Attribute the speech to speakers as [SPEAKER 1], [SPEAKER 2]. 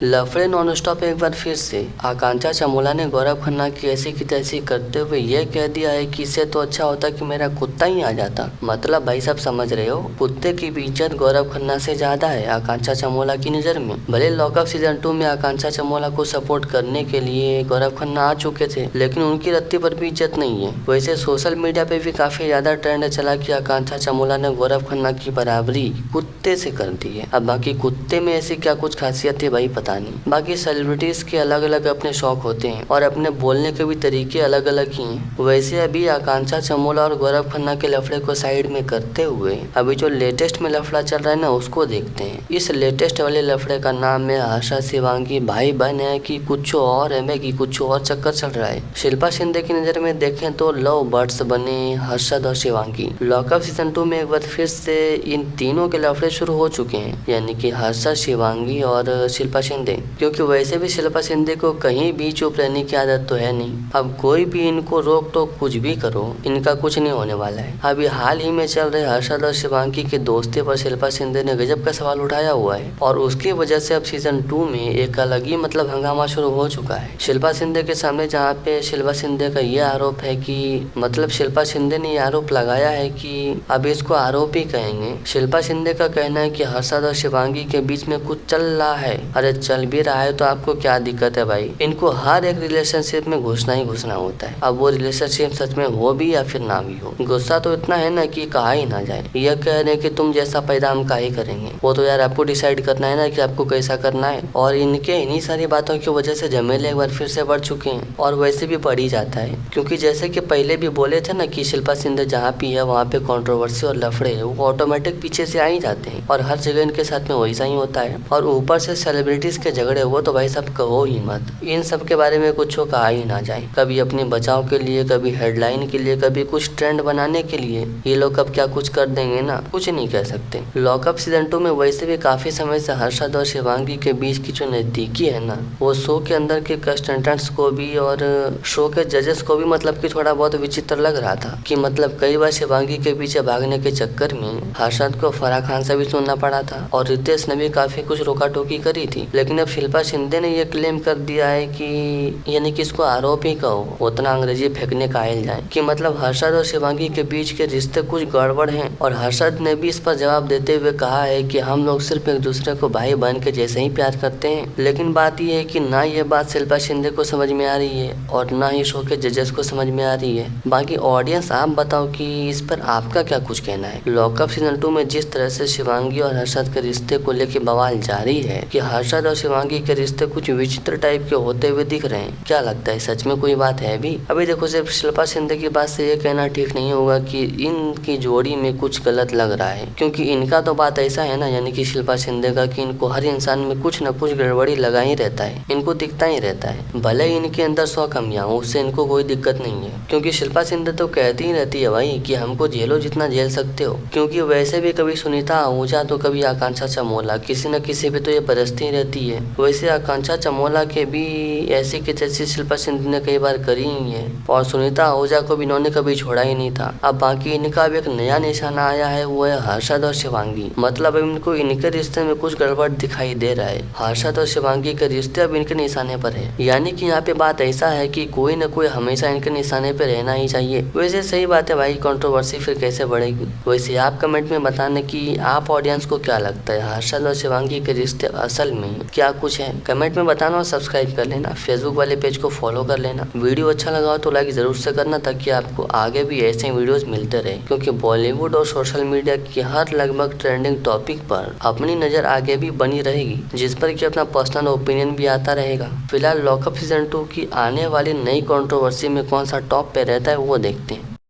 [SPEAKER 1] लफड़े non stop एक बार फिर से। आकांक्षा चामोला ने गौरव खन्ना की ऐसी की तैसी करते हुए यह कह दिया है कि इससे तो अच्छा होता कि मेरा कुत्ता ही आ जाता। मतलब भाई सब समझ रहे हो, कुत्ते की भी इज्जत गौरव खन्ना से ज्यादा है आकांक्षा चामोला की नजर में। भले लॉकअप सीजन 2 में आकांक्षा चामोला को सपोर्ट करने के लिए गौरव खन्ना आ चुके थे, लेकिन उनकी रत्ती पर भी इज्जत नहीं है। वैसे सोशल मीडिया पे भी काफी ज्यादा ट्रेंड चला कि आकांक्षा चामोला ने गौरव खन्ना की बराबरी कुत्ते से कर दी है। अब बाकी कुत्ते में ऐसी क्या कुछ खासियत है भाई पता नहीं। बाकी सेलिब्रिटीज के अलग अलग अपने शौक होते हैं और अपने बोलने के भी तरीके अलग अलग ही हैं। वैसे अभी आकांक्षा चामोला और गौरव खन्ना के लफड़े को साइड में करते हुए अभी जो लेटेस्ट में लफड़ा चल रहा है ना, उसको देखते हैं। इस लेटेस्ट वाले लफड़े का नाम है हर्षा शिवांगी भाई बहन है कि कुछ और है कि कुछ और चक्कर चल रहा है। शिल्पा शिंदे की नजर में देखें तो लव बर्ड्स बने हर्षद और शिवांगी। लॉकअप सीजन 2 में एक बार फिर से इन तीनों के लफड़े शुरू हो चुके हैं, यानी कि हर्षद, शिवांगी और शिल्पा शिंदे। क्योंकि वैसे भी शिल्पा शिंदे को कहीं भी चुप रहने की आदत तो है नहीं। अब कोई भी इनको रोक टोक कुछ भी करो, इनका कुछ नहीं होने वाला है। अभी हाल ही में चल रहे हर्षद और शिवांगी के दोस्ती पर शिल्पा शिंदे ने गजब का सवाल उठाया हुआ है और उसकी वजह से अब सीजन 2 में एक अलग ही मतलब हंगामा शुरू हो चुका है शिल्पा शिंदे के सामने, जहाँ पे शिल्पा शिंदे का ये आरोप है कि मतलब शिल्पा शिंदे ने ये आरोप लगाया है कि अब इसको आरोप ही कहेंगे। शिल्पा शिंदे का कहना है कि हर्षद और शिवांगी के बीच में कुछ चल रहा है। अरे चल भी रहा है तो आपको क्या दिक्कत है भाई? इनको हर एक रिलेशनशिप में घुसना ही घुसना होता है। अब वो रिलेशनशिप सच में हो भी या फिर ना भी हो, गुस्सा तो इतना है ना कि कहा ही ना जाए। यह कह रहे कि तुम जैसा पैदा हम काहे करेंगे, वो तो यार आपको डिसाइड करना है ना कि आपको कैसा करना है। और इनके इन्हीं सारी बातों की वजह से झमेले एक बार फिर से बढ़ चुके हैं और वैसे भी बढ़ ही जाता है। क्योंकि जैसे कि पहले भी बोले थे ना कि शिल्पा शिंदे जहाँ भी है वहाँ पे कंट्रोवर्सी और लफड़े वो ऑटोमेटिक पीछे से आ ही जाते हैं और हर जगह इनके साथ में वैसा ही होता है। और ऊपर से सेलिब्रिटीज के झगड़े वो तो भाई सब कहो ही मत। इन सब के बारे में कुछ कहा ही ना जाए। कभी अपने बचाव के लिए, कभी हेडलाइन के लिए, कभी कुछ ट्रेंड बनाने के लिए ये लोग अब क्या कुछ कर देंगे ना, कुछ नहीं कह सकते। लॉकअप सीजन 2 में वैसे भी काफी समय से हर्षद और शिवांगी के बीच की जो नजदीकी है ना, वो शो के अंदर के कंटेस्टेंट्स को भी और शो के जजेस को भी मतलब कि थोड़ा बहुत विचित्र लग रहा था कि मतलब कई बार शिवांगी के पीछे भागने के चक्कर में हर्षद को फराह खान से भी सुनना पड़ा था और रितेश ने भी काफी कुछ रोका टोकी करी थी। लेकिन अब शिल्पा शिंदे ने ये क्लेम कर दिया है कि यानी कि इसको आरोप ही कहो, उतना अंग्रेजी फेंकने का आयल जाए कि मतलब हर्षद और शिवांगी के बीच के रिश्ते कुछ गड़बड़ हैं। और हर्षद ने भी इस पर जवाब देते हुए कहा है कि हम लोग सिर्फ एक दूसरे को भाई बहन के जैसे ही प्यार करते हैं। लेकिन बात यह है कि ना ये बात शिल्पा शिंदे को समझ में आ रही है और ना ही शो के जजेस को समझ में आ रही है। बाकी ऑडियंस आप बताओ कि इस पर आपका क्या कुछ कहना है। लॉकअप सीजन 2 में जिस तरह से शिवांगी और हर्षद के रिश्ते को लेकर बवाल जारी है कि हर्षद और शिवांगी के रिश्ते कुछ विचित्र टाइप के होते हुए दिख रहे हैं, क्या लगता है सच में कोई बात है भी? अभी देखो, सिर्फ शिल्पा शिंदे की बात से ये कहना ठीक नहीं होगा कि इनकी जोड़ी में कुछ गलत लग रहा है, क्योंकि इनका तो बात ऐसा है ना, यानी कि शिल्पा शिंदे का, कि इनको हर इंसान में कुछ न कुछ गड़बड़ी लगा ही रहता है, इनको दिखता ही रहता है। भले ही इनके अंदर 100 कमियां हो, उससे इनको कोई दिक्कत नहीं है। क्योंकि शिल्पा शिंदे तो कहती ही रहती है भाई कि हमको झेलो जितना झेल सकते हो। क्योंकि वैसे भी कभी सुनीता आहूजा तो कभी आकांक्षा चामोला, किसी न किसी पे तो ये बरसती रहती है। वैसे आकांक्षा चामोला के भी ऐसी की तैसी शिल्पा शिंदे ने कई बार करी ही है और सुनीता आहूजा को भी इन्होंने कभी छोड़ा ही नहीं था। अब बाकी इनका भी एक नया निशाना आया है, वो है हर्षद और शिवांगी। मतलब अब इनको इनके रिश्ते में कुछ गड़बड़ दिखाई दे रहा है। हर्षद और शिवांगी के रिश्ते अब इनके निशाने पर है, यानी कि यहाँ पे बात ऐसा है कि कोई न कोई हमेशा इनके निशाने पे रहना ही चाहिए। वैसे सही बात है भाई, कंट्रोवर्सी फिर कैसे बढ़ेगी। वैसे आप कमेंट में बताने की आप ऑडियंस को क्या लगता है, हर्षद और शिवांगी के रिश्ते असल में क्या कुछ है? कमेंट में बताना और सब्सक्राइब कर लेना। फेसबुक वाले पेज को फॉलो कर लेना। वीडियो अच्छा लगा हो तो लाइक जरूर से करना, ताकि आपको आगे भी ऐसे वीडियोस मिलते रहे। क्योंकि बॉलीवुड और सोशल मीडिया की हर लगभग ट्रेंडिंग टॉपिक पर अपनी नजर आगे भी बनी रहेगी, जिस पर कि अपना पर्सनल ओपिनियन भी आता रहेगा। फिलहाल लॉकअप सीजन 2 की आने वाली नई कंट्रोवर्सी में कौन सा टॉप पे रहता है वो देखते हैं।